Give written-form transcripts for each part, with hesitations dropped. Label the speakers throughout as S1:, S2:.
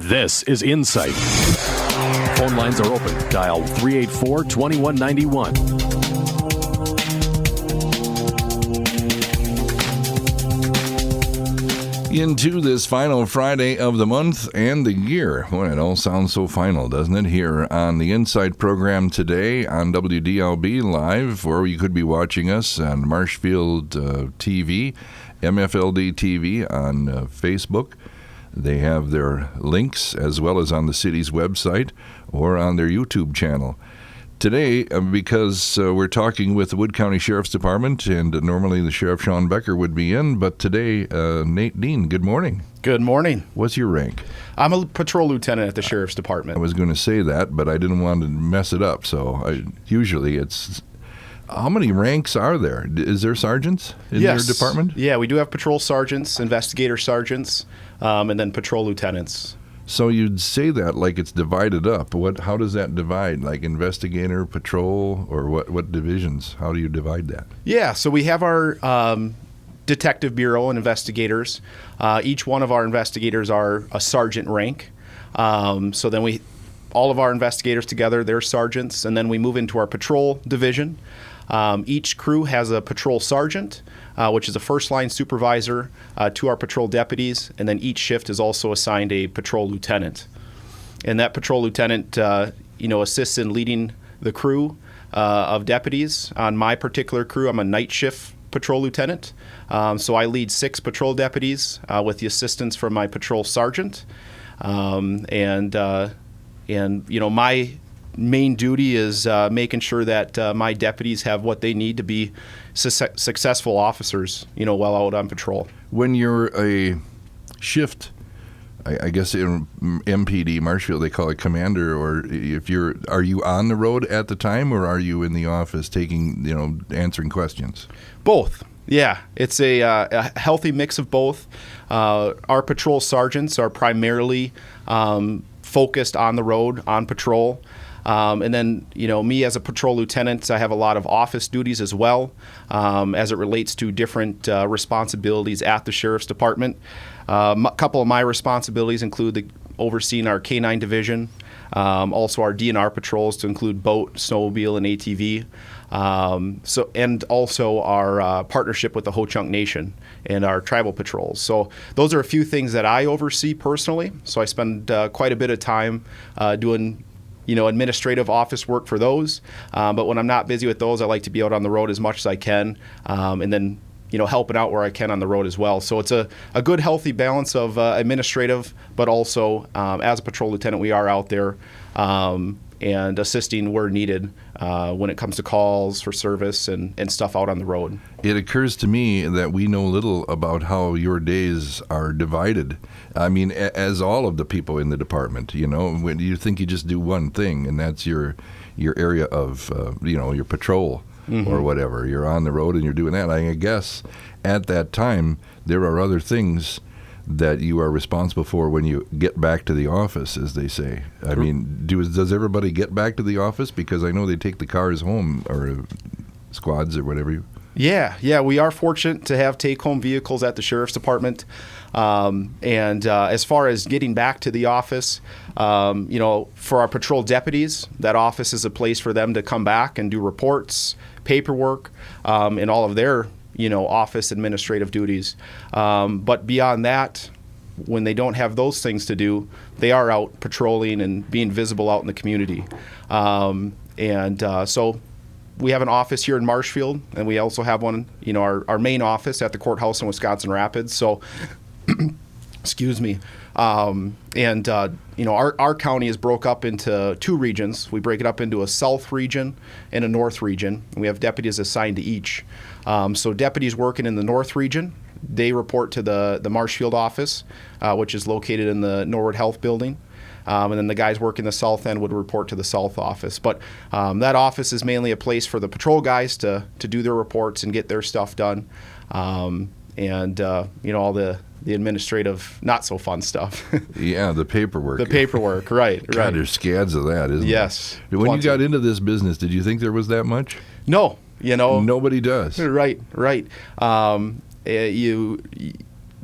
S1: This is Insight. Phone lines are open. Dial 384-2191.
S2: Into this final Friday of the month and the year. Well, it all sounds so final, doesn't it? Here on the Insight program today on WDLB Live, or you could be watching us on Marshfield TV, MFLD TV on Facebook. They have their links as well as on the city's website or on their YouTube channel. Today, because we're talking with the Wood County Sheriff's Department, and normally the Sheriff Sean Becker would be in, but today, Nate Dean, good morning.
S3: Good morning.
S2: What's your rank?
S3: I'm a patrol lieutenant at the Sheriff's Department.
S2: I was going to say that, but I didn't want to mess it up, so usually it's... How many ranks are there? Is there sergeants in your department?
S3: Yeah, we do have patrol sergeants, investigator sergeants, and then patrol lieutenants.
S2: So you'd say that like it's divided up. How does that divide? Like investigator, patrol, or what divisions? How do you divide that?
S3: Yeah, so we have our detective bureau and investigators. Each one of our investigators are a sergeant rank. So then all of our investigators together, they're sergeants, and then we move into our patrol division. Each crew has a patrol sergeant, which is a first-line supervisor to our patrol deputies, and then each shift is also assigned a patrol lieutenant. And that patrol lieutenant, assists in leading the crew of deputies. On my particular crew, I'm a night shift patrol lieutenant, so I lead 6 patrol deputies with the assistance from my patrol sergeant, and my main duty is making sure that my deputies have what they need to be successful officers, while out on patrol.
S2: When you're a shift, I guess in MPD, Marshfield, they call it commander, or are you on the road at the time, or are you in the office answering questions?
S3: Both. Yeah, it's a healthy mix of both. Our patrol sergeants are primarily focused on the road, on patrol. And then, me as a patrol lieutenant, I have a lot of office duties as well, as it relates to different responsibilities at the Sheriff's Department. A couple of my responsibilities include overseeing our K-9 division, also our DNR patrols to include boat, snowmobile, and ATV. And also our partnership with the Ho-Chunk Nation and our tribal patrols. So those are a few things that I oversee personally. So I spend quite a bit of time doing administrative office work for those. But when I'm not busy with those, I like to be out on the road as much as I can, and then, helping out where I can on the road as well. So it's a good, healthy balance of administrative, but also as a patrol lieutenant, we are out there and assisting where needed when it comes to calls for service and stuff out on the road.
S2: It occurs to me that we know little about how your days are divided. I mean, as all of the people in the department, when you think you just do one thing, and that's your area of, your patrol or whatever. You're on the road and you're doing that. I guess at that time, there are other things that you are responsible for when you get back to the office, as they say. I mean, does everybody get back to the office? Because I know they take the cars home, or squads or whatever.
S3: Yeah, we are fortunate to have take-home vehicles at the Sheriff's Department. And as far as getting back to the office, for our patrol deputies, that office is a place for them to come back and do reports, paperwork, and all of their office administrative duties. But beyond that, when they don't have those things to do, they are out patrolling and being visible out in the community. So we have an office here in Marshfield, and we also have one, our main office at the courthouse in Wisconsin Rapids. So, excuse me. Our county is broke up into 2 regions. We break it up into a south region and a north region, and we have deputies assigned to each. So deputies working in the north region, they report to the Marshfield office, which is located in the Norwood Health Building. And then the guys working the south end would report to the south office. But that office is mainly a place for the patrol guys to do their reports and get their stuff done. All the administrative, not so fun stuff.
S2: Yeah, the paperwork.
S3: The paperwork, right.
S2: God, there's scads of that, isn't
S3: yes.
S2: there? Yes. When you got into this business, did you think there was that much?
S3: No,
S2: Nobody does.
S3: Right.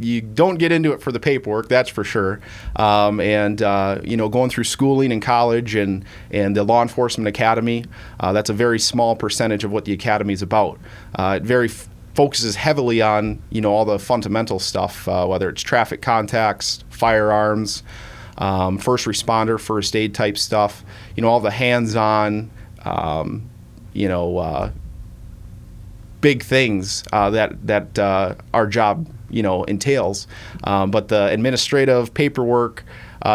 S3: you don't get into it for the paperwork, that's for sure. Going through schooling in college and the law enforcement academy, that's a very small percentage of what the academy is about. It focuses heavily on all the fundamental stuff, whether it's traffic contacts, firearms, first responder, first aid type stuff. All the hands-on, big things that our job entails. But the administrative paperwork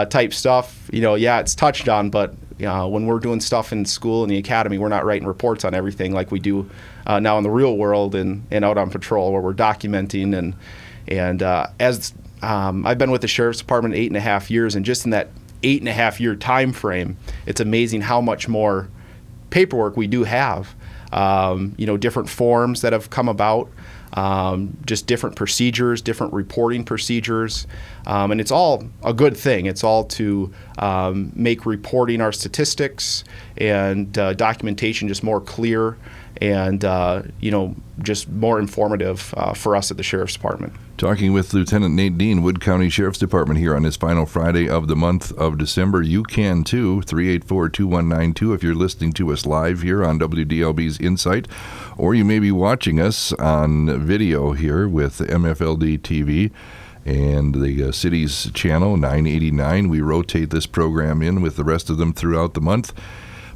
S3: type stuff, it's touched on, but when we're doing stuff in school and the academy, we're not writing reports on everything like we do now in the real world and out on patrol, where we're documenting. And as I've been with the Sheriff's Department 8.5 years, and just in that 8.5 year time frame, it's amazing how much more paperwork we do have. Different forms that have come about, just different procedures, different reporting procedures, and it's all a good thing. It's all to make reporting our statistics and documentation just more clear and just more informative for us at the Sheriff's Department.
S2: Talking with Lieutenant Nate Dean, Wood County Sheriff's Department, here on this final Friday of the month of December. You can too, 384-2192, if you're listening to us live here on WDLB's Insight, or you may be watching us on video here with MFLD TV and the city's channel 989. We rotate this program in with the rest of them throughout the month.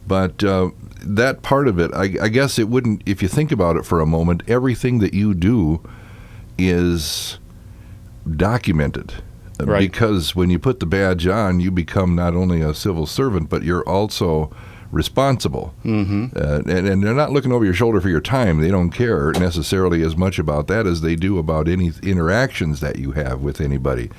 S2: But that part of it, I guess it wouldn't, if you think about it for a moment, everything that you do is documented. Right. Because when you put the badge on, you become not only a civil servant, but you're also responsible. Mm-hmm. And they're not looking over your shoulder for your time. They don't care necessarily as much about that as they do about any interactions that you have with anybody.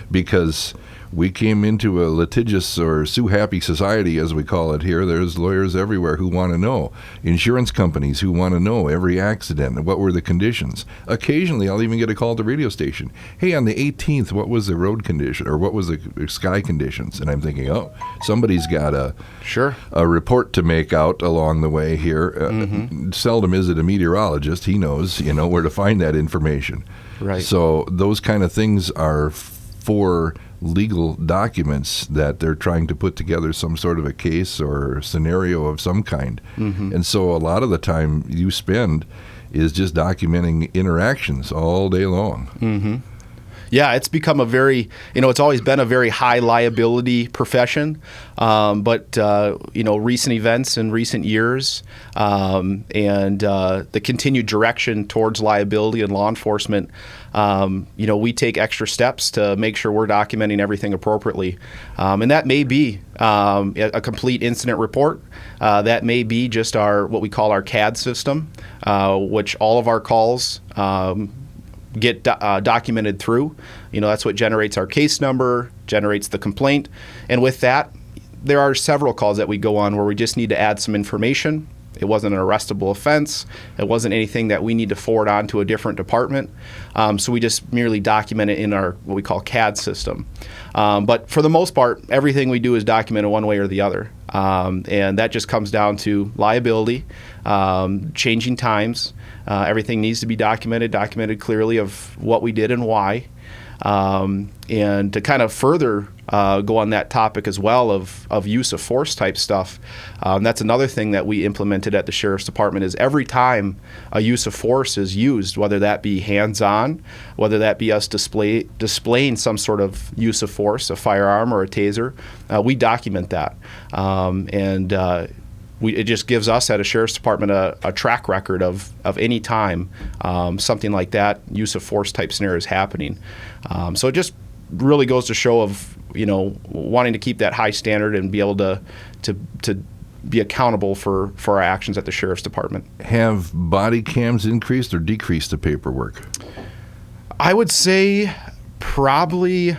S2: Because we came into a litigious or sue-happy society, as we call it here. There's lawyers everywhere who want to know. Insurance companies who want to know every accident and what were the conditions. Occasionally, I'll even get a call at the radio station. Hey, on the 18th, what was the road condition, or what was the sky conditions? And I'm thinking, oh, somebody's got a report to make out along the way here. Seldom is it a meteorologist. He knows, where to find that information. Right. So those kind of things are for legal documents that they're trying to put together some sort of a case or scenario of some kind. Mm-hmm. And so a lot of the time you spend is just documenting interactions all day long. Mm-hmm.
S3: Yeah, it's become a very, it's always been a very high liability profession. But recent events in recent years and the continued direction towards liability and law enforcement, we take extra steps to make sure we're documenting everything appropriately. And that may be a complete incident report. That may be just what we call our CAD system, which all of our calls get documented through. That's what generates our case number, generates the complaint. And with that, there are several calls that we go on where we just need to add some information. It wasn't an arrestable offense. It wasn't anything that we need to forward on to a different department. So we just merely document it in our what we call CAD system. But for the most part, everything we do is documented one way or the other. And that just comes down to liability, changing times. Everything needs to be documented clearly of what we did and why. And to kind of further go on that topic as well of use of force type stuff, that's another thing that we implemented at the Sheriff's Department is every time a use of force is used, whether that be hands-on, whether that be us displaying some sort of use of force, a firearm or a taser, we document that. It just gives us at a Sheriff's Department a track record of any time something like that, use of force type scenario is happening. So it just really goes to show of, wanting to keep that high standard and be able to be accountable for our actions at the Sheriff's Department. Have
S2: body cams increased or decreased the paperwork?
S3: I would say probably...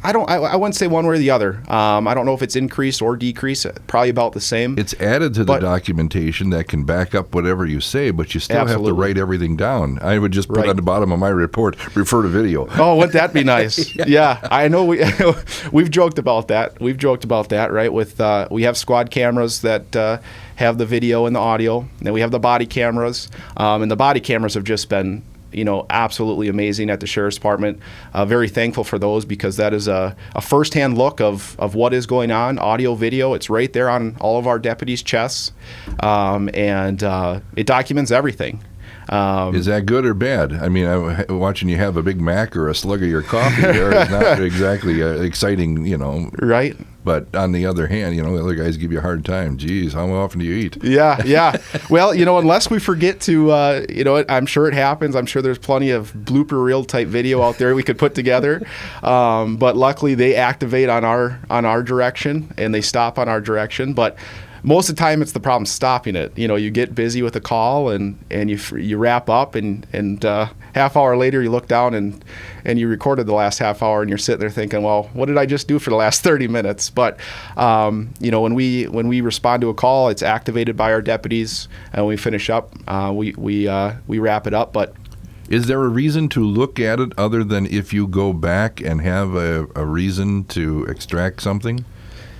S3: I wouldn't say one way or the other. I don't know if it's increased or decreased. Probably about the same.
S2: It's added to the documentation that can back up whatever you say, but you still have to write everything down. I would just put on the bottom of my report, refer to video.
S3: Oh, wouldn't that be nice? Yeah, I know. We've joked about that. Right? With we have squad cameras that have the video and the audio, and then we have the body cameras, and the body cameras have just been absolutely amazing at the Sheriff's Department. Very thankful for those, because that is a firsthand look of what is going on, audio, video. It's right there on all of our deputies' chests, and it documents everything.
S2: Is that good or bad? I mean, watching you have a Big Mac or a slug of your coffee there is not exactly exciting,
S3: Right.
S2: But on the other hand, the other guys give you a hard time. Geez, how often do you eat?
S3: Yeah. Well, unless we forget to, I'm sure it happens. I'm sure there's plenty of blooper reel type video out there we could put together. But luckily, they activate on our direction, and they stop on our direction. But most of the time, it's the problem stopping it. You get busy with a call, and you wrap up, and half hour later you look down and you recorded the last half hour, and you're sitting there thinking, well, what did I just do for the last 30 minutes? But when we respond to a call, it's activated by our deputies, and when we finish up, we wrap it up. But
S2: is there a reason to look at it other than if you go back and have a reason to extract something?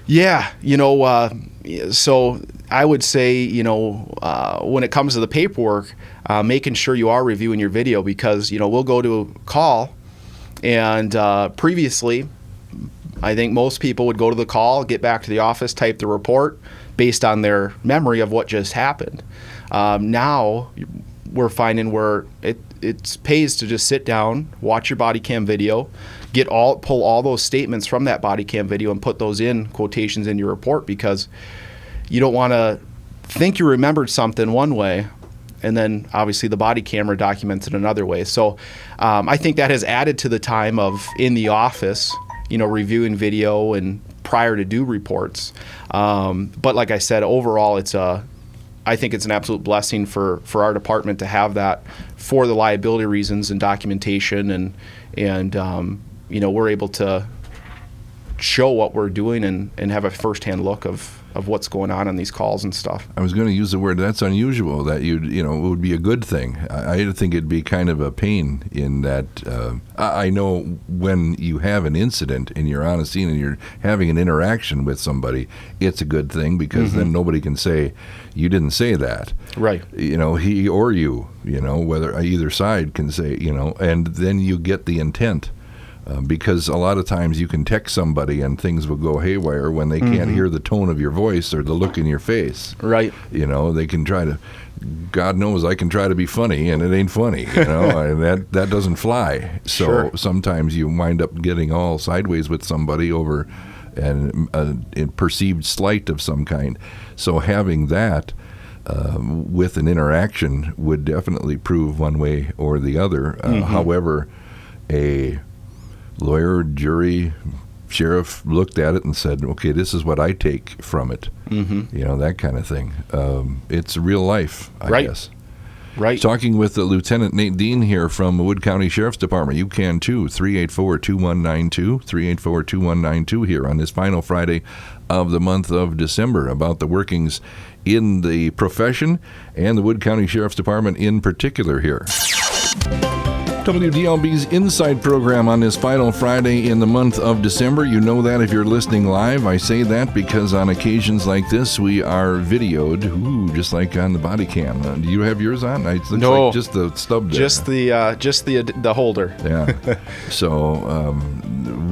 S3: Yeah, so I would say, when it comes to the paperwork, making sure you are reviewing your video, because, we'll go to a call, and previously, I think most people would go to the call, get back to the office, type the report based on their memory of what just happened. Now, we're finding where it pays to just sit down, watch your body cam video, pull all those statements from that body cam video and put those in quotations in your report, because you don't want to think you remembered something one way, and then obviously the body camera documents it another way. So I think that has added to the time of in the office, reviewing video and prior to due reports. But like I said, overall, I think it's an absolute blessing for our department to have that for the liability reasons and documentation, and we're able to show what we're doing and have a firsthand look of what's going on these calls and stuff.
S2: I was going to use the word that's unusual, that it would be a good thing. I think it'd be kind of a pain in that I know when you have an incident and you're on a scene and you're having an interaction with somebody, it's a good thing, because then nobody can say, you didn't say that.
S3: Right.
S2: He or you, whether either side can say, and then you get the intent. Because a lot of times you can text somebody and things will go haywire when they can't hear the tone of your voice or the look in your face.
S3: Right.
S2: They can try to, God knows I can try to be funny and it ain't funny, and that doesn't fly. So
S3: Sure.
S2: Sometimes you wind up getting all sideways with somebody over a perceived slight of some kind. So having that with an interaction would definitely prove one way or the other. However, a lawyer, jury, sheriff looked at it and said, okay, this is what I take from it. That kind of thing. It's real life, I guess.
S3: Right.
S2: Talking with Lieutenant Nate Dean here from the Wood County Sheriff's Department. You can too, 384-2192, 384-2192 here on this final Friday of the month of December, about the workings in the profession and the Wood County Sheriff's Department in particular here. WDLB's Inside program on this final Friday in the month of December. You know that if you're listening live. I say that because on occasions like this, we are videoed, just like on the body cam. Do you have yours on? It looks like just the stub there.
S3: Just the holder.
S2: Yeah. So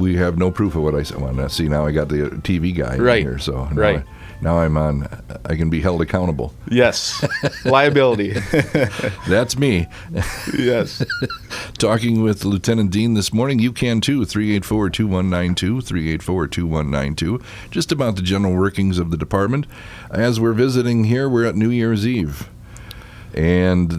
S2: we have no proof of what I said. Well, see, now I got the TV guy in here. So now I can be held accountable.
S3: Yes. Liability.
S2: That's me.
S3: Yes.
S2: Talking with Lieutenant Dean this morning. You can too, 384-2192, 384-2192. Just about the general workings of the department. As we're visiting here, we're at New Year's Eve. And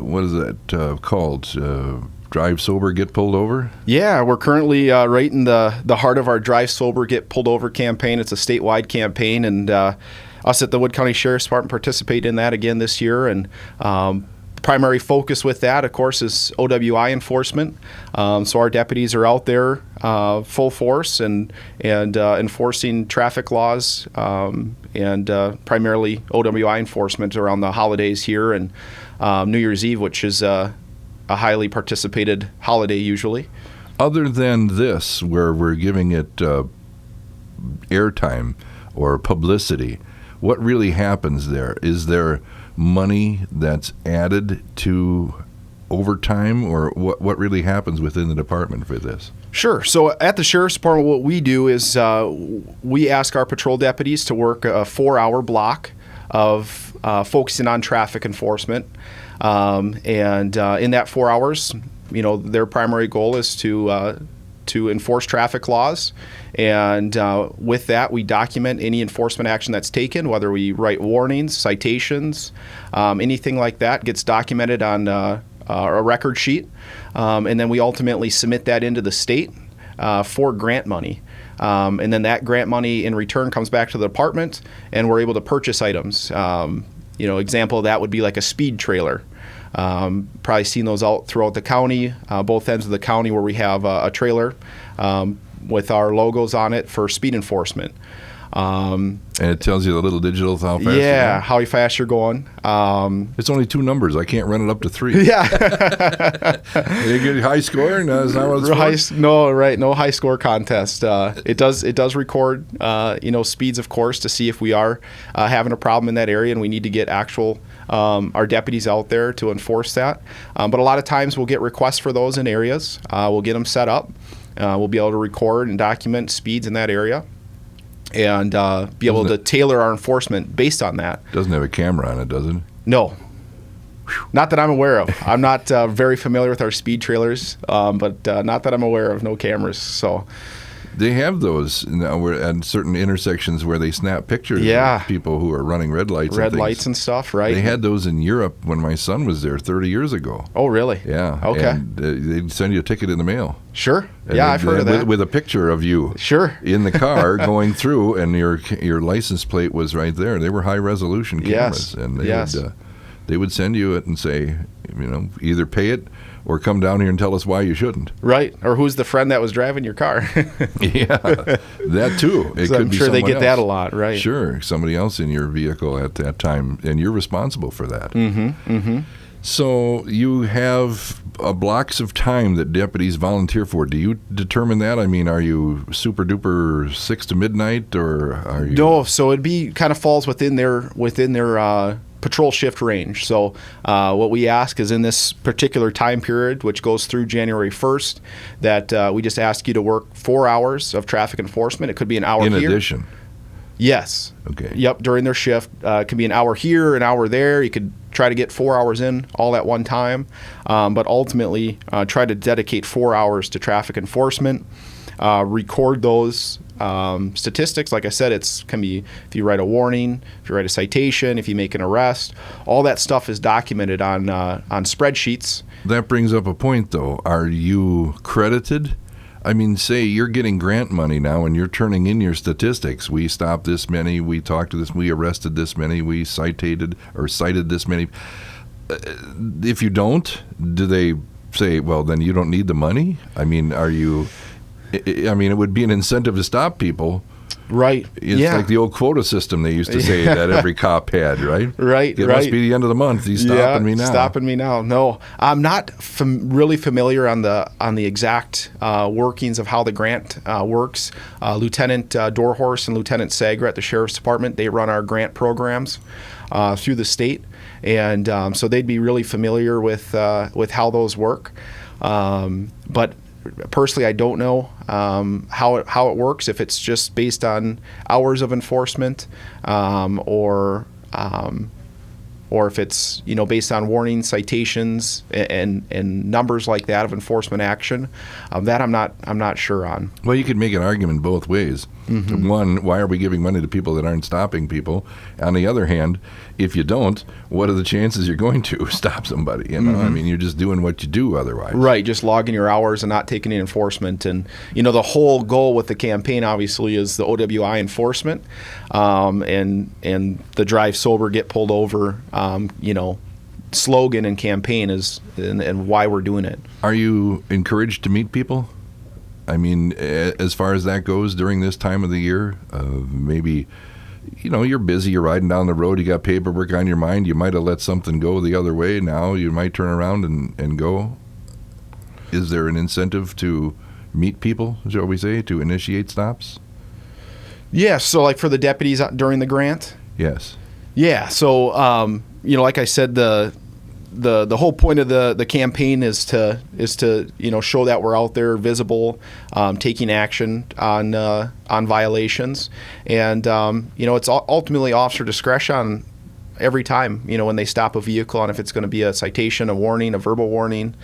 S2: what is that called? Drive Sober, Get Pulled Over?
S3: Yeah, we're currently right in the heart of our Drive Sober, Get Pulled Over campaign. It's a statewide campaign, and us at the Wood County Sheriff's Department participate in that again this year. And primary focus with that, of course, is OWI enforcement. So our deputies are out there full force and enforcing traffic laws and primarily OWI enforcement around the holidays here and New Year's Eve, which is a highly participated holiday usually.
S2: Other than this, where we're giving it airtime or publicity, what really happens there? Is there money that's added to overtime, or what really happens within the department for this?
S3: Sure. So at the Sheriff's Department, what we do is we ask our patrol deputies to work a 4-hour block of focusing on traffic enforcement. And in that 4 hours, their primary goal is to enforce traffic laws. And with that, we document any enforcement action that's taken, whether we write warnings, citations, anything like that gets documented on a record sheet. And then we ultimately submit that into the state for grant money. And then that grant money in return comes back to the department, and we're able to purchase items. Example of that would be like a speed trailer. Probably seen those out throughout the county, both ends of the county, where we have a trailer with our logos on it for speed enforcement.
S2: And it tells you the little digitals how fast
S3: Yeah, how fast you're going.
S2: It's only 2 numbers. I can't run it up to 3.
S3: Yeah.
S2: You get high score? No, is that what it's for?
S3: No, right. No high score contest. It does record, speeds, of course, to see if we are having a problem in that area, and we need to get actual our deputies out there to enforce that. But a lot of times we'll get requests for those in areas. We'll get them set up. We'll be able to record and document speeds in that area, and be able to tailor our enforcement based on that.
S2: Doesn't have a camera on it, does it?
S3: No. Not that I'm aware of. I'm not very familiar with our speed trailers, but not that I'm aware of. No cameras. So
S2: they have those now at certain intersections where they snap pictures
S3: Yeah.
S2: of people who are running red lights.
S3: red
S2: and
S3: lights and stuff, right?
S2: They had those in Europe when my son was there 30 years ago.
S3: Oh, really?
S2: Yeah.
S3: Okay.
S2: And they'd send you a ticket in the mail.
S3: Sure.
S2: And
S3: Yeah, I've heard of that.
S2: With a picture of you.
S3: Sure.
S2: In the car going through, and your license plate was right there. They were high resolution cameras,
S3: Yes.
S2: and
S3: Yes.
S2: they would send you it and say, either pay it or come down here and tell us why you shouldn't.
S3: Right. Or who's the friend that was driving your car?
S2: Yeah, that too. It
S3: So
S2: could
S3: I'm
S2: be
S3: sure they
S2: someone
S3: get that a
S2: else.
S3: lot, right?
S2: Sure, somebody else in your vehicle at that time, and you're responsible for that.
S3: Mm-hmm. Mm-hmm.
S2: So you have blocks of time that deputies volunteer for. Do you determine that? I mean, are you super duper 6 to midnight, or are you?
S3: No, so it'd be kind of falls within their patrol shift range. So what we ask is in this particular time period, which goes through January 1st, that we just ask you to work 4 hours of traffic enforcement. It could be an hour
S2: in
S3: here.
S2: addition.
S3: Yes.
S2: Okay.
S3: Yep, during their shift. It could be an hour here, an hour there. You could try to get 4 hours in all at one time, but ultimately try to dedicate 4 hours to traffic enforcement, record those statistics. Like I said, can be if you write a warning, if you write a citation, if you make an arrest, all that stuff is documented on spreadsheets.
S2: That brings up a point, though. Are you credited? I mean, say you're getting grant money now and you're turning in your statistics. We stopped this many, we talked to this, we arrested this many, we cited this many. If you don't, do they say, well, then you don't need the money? I mean, it would be an incentive to stop people.
S3: Right.
S2: It's like the old quota system they used to say that every cop had, right?
S3: Right.
S2: It must be the end of the month. He's stopping me now.
S3: Stopping me now. No, I'm not really familiar on the exact workings of how the grant works. Lieutenant Dorhorse and Lieutenant Sager at the Sheriff's Department, they run our grant programs through the state, and so they'd be really familiar with how those work. But personally, I don't know how it works, if it's just based on hours of enforcement, or if it's based on warnings, citations, and numbers like that of enforcement action. That I'm not sure on.
S2: Well, you could make an argument both ways. Mm-hmm. One, why are we giving money to people that aren't stopping people? On the other hand, if you don't, what are the chances you're going to stop somebody? Mm-hmm. I mean, you're just doing what you do otherwise. Right,
S3: just logging your hours and not taking any enforcement. And the whole goal with the campaign obviously is the OWI enforcement, and the drive sober, get pulled over. Slogan and campaign is and why we're doing it.
S2: Are you encouraged to meet people? I mean, as far as that goes during this time of the year, maybe, you're busy, you're riding down the road, you got paperwork on your mind, you might have let something go the other way, now you might turn around and go. Is there an incentive to meet people, shall we say, to initiate stops?
S3: Yeah, so like for the deputies during the grant?
S2: Yes.
S3: Yeah, so, like I said, the whole point of the campaign is to show that we're out there, visible, taking action on violations, and it's ultimately officer discretion every time when they stop a vehicle, and if it's going to be a citation, a warning, a verbal warning,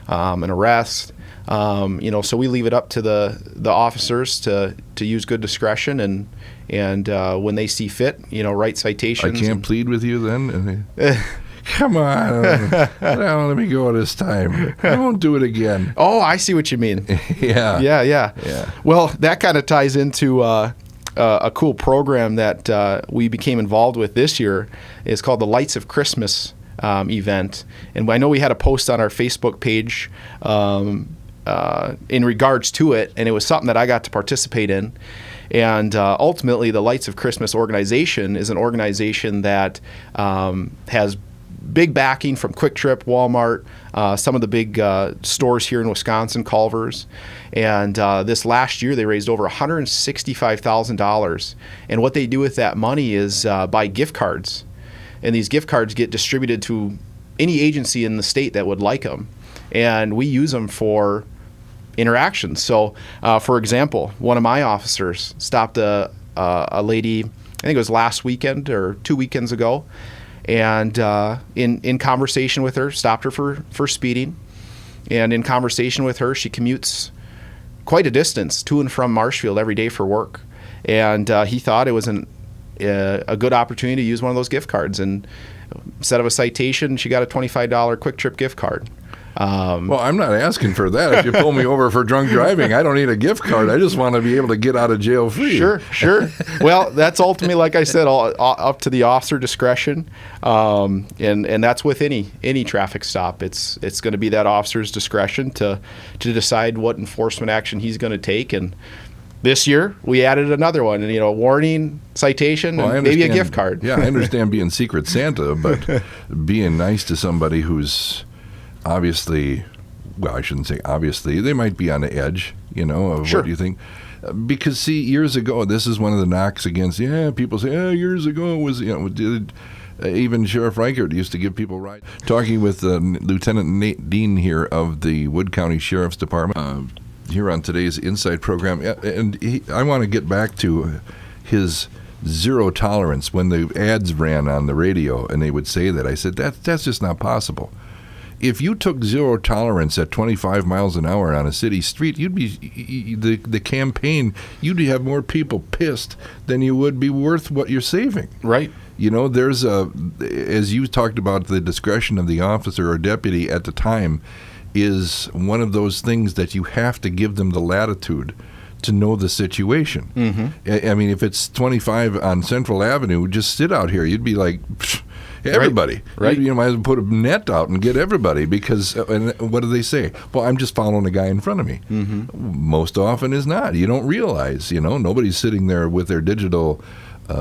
S3: an arrest. So we leave it up to the officers to use good discretion, and when they see fit, write citations.
S2: I can't plead with you then. Come on, let me go this time. I won't do it again.
S3: Oh, I see what you mean.
S2: Yeah.
S3: Well, that kind of ties into a cool program that we became involved with this year. It's called the Lights of Christmas event, and I know we had a post on our Facebook page in regards to it, and it was something that I got to participate in. And ultimately, the Lights of Christmas organization is an organization that has big backing from Quick Trip, Walmart, some of the big stores here in Wisconsin, Culver's. And this last year, they raised over $165,000. And what they do with that money is buy gift cards. And these gift cards get distributed to any agency in the state that would like them. And we use them for interactions. So, for example, one of my officers stopped a lady, I think it was last weekend or 2 weekends ago, and in conversation with her, stopped her for speeding. And in conversation with her, she commutes quite a distance to and from Marshfield every day for work. And he thought it was a good opportunity to use one of those gift cards. And instead of a citation, she got a $25 Quick Trip gift card.
S2: Well, I'm not asking for that. If you pull me over for drunk driving, I don't need a gift card. I just want to be able to get out of jail free.
S3: Sure. Well, that's ultimately, like I said, all up to the officer discretion, and that's with any traffic stop. It's going to be that officer's discretion to decide what enforcement action he's going to take. And this year we added another one, and warning, citation, and maybe a gift card.
S2: Yeah, I understand being Secret Santa, but being nice to somebody who's obviously, well, I shouldn't say obviously, they might be on the edge, of
S3: Sure.
S2: What do you think? Because, see, years ago, this is one of the knocks against, people say, years ago it was, even Sheriff Reichert used to give people rides. Talking with Lieutenant Nate Dean here of the Wood County Sheriff's Department here on today's Insight program, and I want to get back to his zero tolerance. When the ads ran on the radio and they would say that, I said, that's just not possible. If you took zero tolerance at 25 miles an hour on a city street, you'd be the campaign. You'd have more people pissed than you would be worth what you're saving.
S3: Right.
S2: There's as you talked about, the discretion of the officer or deputy at the time is one of those things that you have to give them the latitude to know the situation. Mm-hmm. I mean, if it's 25 on Central Avenue, just sit out here. You'd be like, everybody.
S3: Right.
S2: You might as well put a net out and get everybody, because, and what do they say? Well, I'm just following the guy in front of me. Mm-hmm. Most often is not. You don't realize, nobody's sitting there with their digital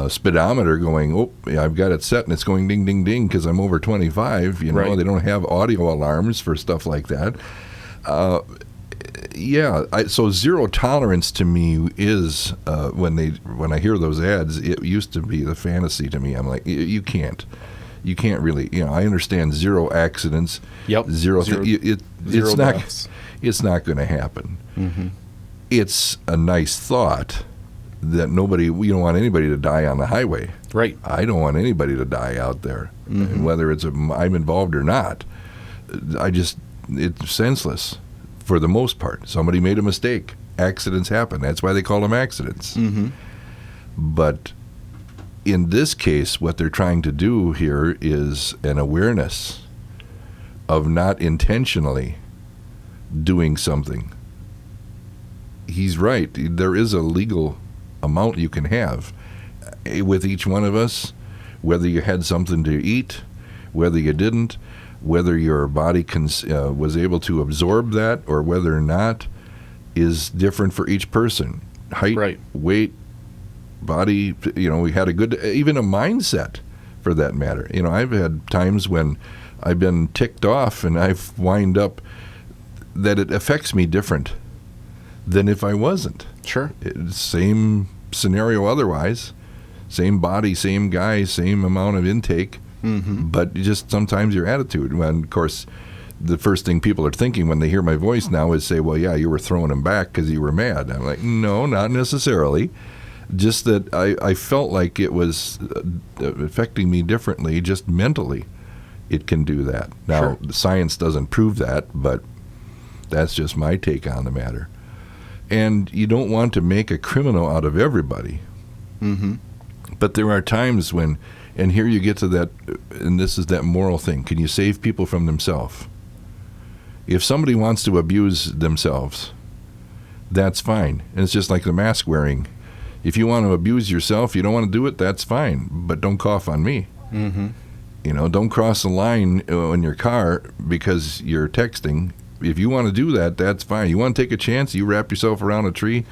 S2: speedometer going, oh, yeah, I've got it set and it's going ding, ding, ding because I'm over 25.
S3: Right.
S2: They don't have audio alarms for stuff like that. So zero tolerance to me is when I hear those ads, it used to be the fantasy to me. I'm like, you can't really. I understand zero accidents.
S3: Yep.
S2: Zero
S3: deaths.
S2: It's not going to happen.
S3: Mm-hmm.
S2: It's a nice thought that we don't want anybody to die on the highway.
S3: Right.
S2: I don't want anybody to die out there,
S3: mm-hmm.
S2: and whether I'm involved or not. It's senseless. For the most part, somebody made a mistake. Accidents happen. That's why they call them accidents.
S3: Mm-hmm.
S2: But in this case, what they're trying to do here is an awareness of not intentionally doing something. He's right. There is a legal amount you can have with each one of us, whether you had something to eat, whether you didn't, whether your body was able to absorb that or whether or not is different for each person. Height,
S3: right.
S2: Weight, body, we had even a mindset for that matter. I've had times when I've been ticked off and I've wind up that it affects me different than if I wasn't.
S3: Sure.
S2: Same scenario otherwise, same body, same guy, same amount of intake. but just sometimes your attitude. And of course, the first thing people are thinking when they hear my voice now is say, well, yeah, you were throwing them back because you were mad. I'm like, no, not necessarily. Just that I felt like it was affecting me differently, just mentally. It can do that. Now, the science doesn't prove that, but that's just my take on the matter. And you don't want to make a criminal out of everybody. But there are times when, and here you get to that, and this is that moral thing. Can you save people from themselves? If somebody wants to abuse themselves, that's fine. And it's just like the mask wearing. If you want to abuse yourself, you don't want to do it, that's fine. But don't cough on me. You know, don't cross the line in your car because you're texting. If you want to do that, that's fine. You want to take a chance, you wrap yourself around a tree,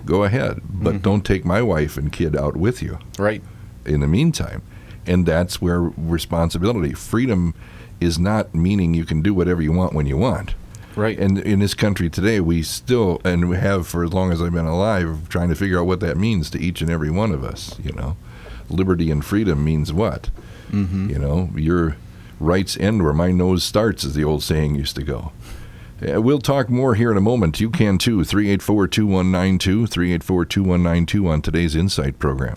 S2: go ahead. But don't take my wife and kid out with you.
S3: Right.
S2: In the meantime. And that's where responsibility. Freedom is not meaning you can do whatever you want when you want.
S3: Right.
S2: And in this country today, we still, and we have for as long as I've been alive, trying to figure out what that means to each and every one of us, you know. Liberty and freedom means what? You know, your rights end where my nose starts, as the old saying used to go. We'll talk more here in a moment. You can too. 384-2192, 384-2192 on today's Insight program.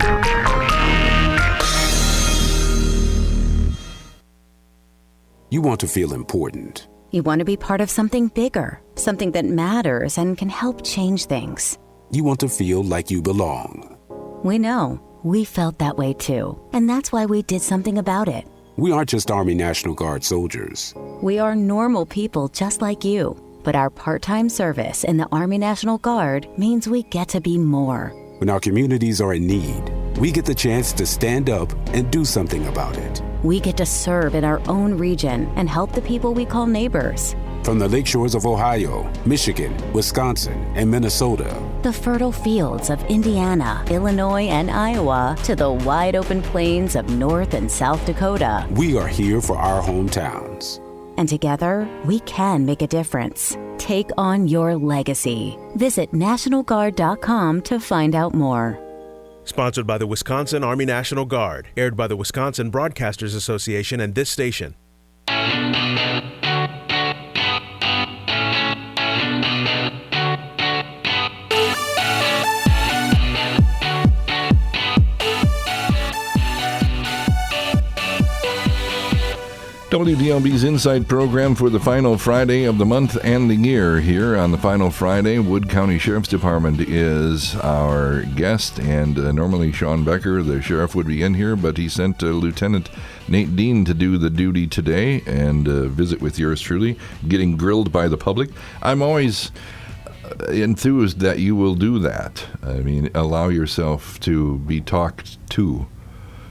S4: You want to feel important.
S5: You want to be part of something bigger, something that matters and can help change things.
S4: You want to feel like you belong.
S5: We know. We felt that way too. And that's why we did something about it.
S4: We aren't just Army National Guard soldiers.
S5: We are normal people just like you. But our part-time service in the Army National Guard means we get to be more.
S4: When our communities are in need, we get the chance to stand up and do something about it.
S5: We get to serve in our own region and help the people we call neighbors.
S4: From the lakeshores of Ohio, Michigan, Wisconsin, and Minnesota.
S5: The fertile fields of Indiana, Illinois, and Iowa to the wide open plains of North and South Dakota.
S4: We are here for our hometowns.
S5: And together, we can make a difference. Take on your legacy. Visit NationalGuard.com to find out more.
S6: Sponsored by the Wisconsin Army National Guard. Aired by the Wisconsin Broadcasters Association and this station.
S2: WDLB's Insight program for the final Friday of the month and the year. Here on the final Friday, Wood County Sheriff's Department is our guest, and normally Sean Becker, the sheriff, would be in here, but he sent Lieutenant Nate Dean to do the duty today and visit with yours truly, getting grilled by the public. I'm always enthused that you will do that. I mean, allow yourself to be talked to.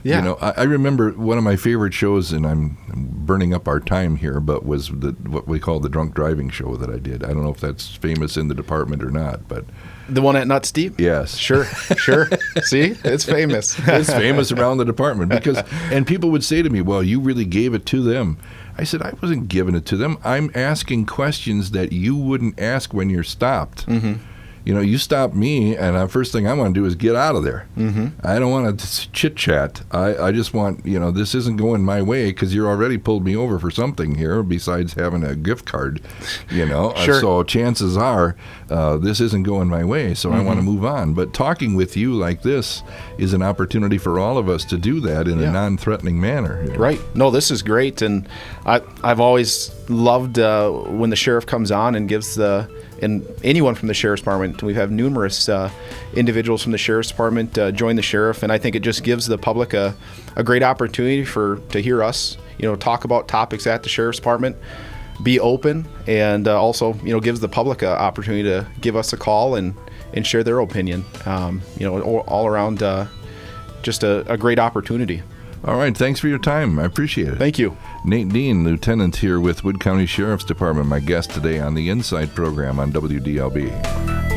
S3: Yeah.
S2: You know, I remember one of my favorite shows, and I'm burning up our time here, but was what we call the drunk driving show that I did. I don't know if that's famous in the department or not, but...
S3: The one at Nuts Deep?
S2: Yes.
S3: Sure. See? It's famous.
S2: It's famous around the department because, and people would say to me, well, you really gave it to them. I said, I wasn't giving it to them. I'm asking questions that you wouldn't ask when you're stopped. You know, you stop me, and the first thing I want to do is get out of there. I don't want to chit-chat. I just want, you know, this isn't going my way because you already pulled me over for something here besides having a gift card, you know.
S3: Sure.
S2: So chances are this isn't going my way, so I want to move on. But talking with you like this is an opportunity for all of us to do that in a non-threatening manner.
S3: Right. No, this is great, and I've always loved when the sheriff comes on and gives and anyone from the Sheriff's Department. We've had numerous individuals from the Sheriff's Department join the sheriff, and I think it just gives the public a great opportunity to hear us, you know, talk about topics at the Sheriff's Department, be open, and also, you know, gives the public an opportunity to give us a call and share their opinion. You know, all around just a great opportunity.
S2: All right, thanks for your time. I appreciate it.
S3: Thank you.
S2: Nate Dean, Lieutenant here with Wood County Sheriff's Department, my guest today on the Insight program on WDLB.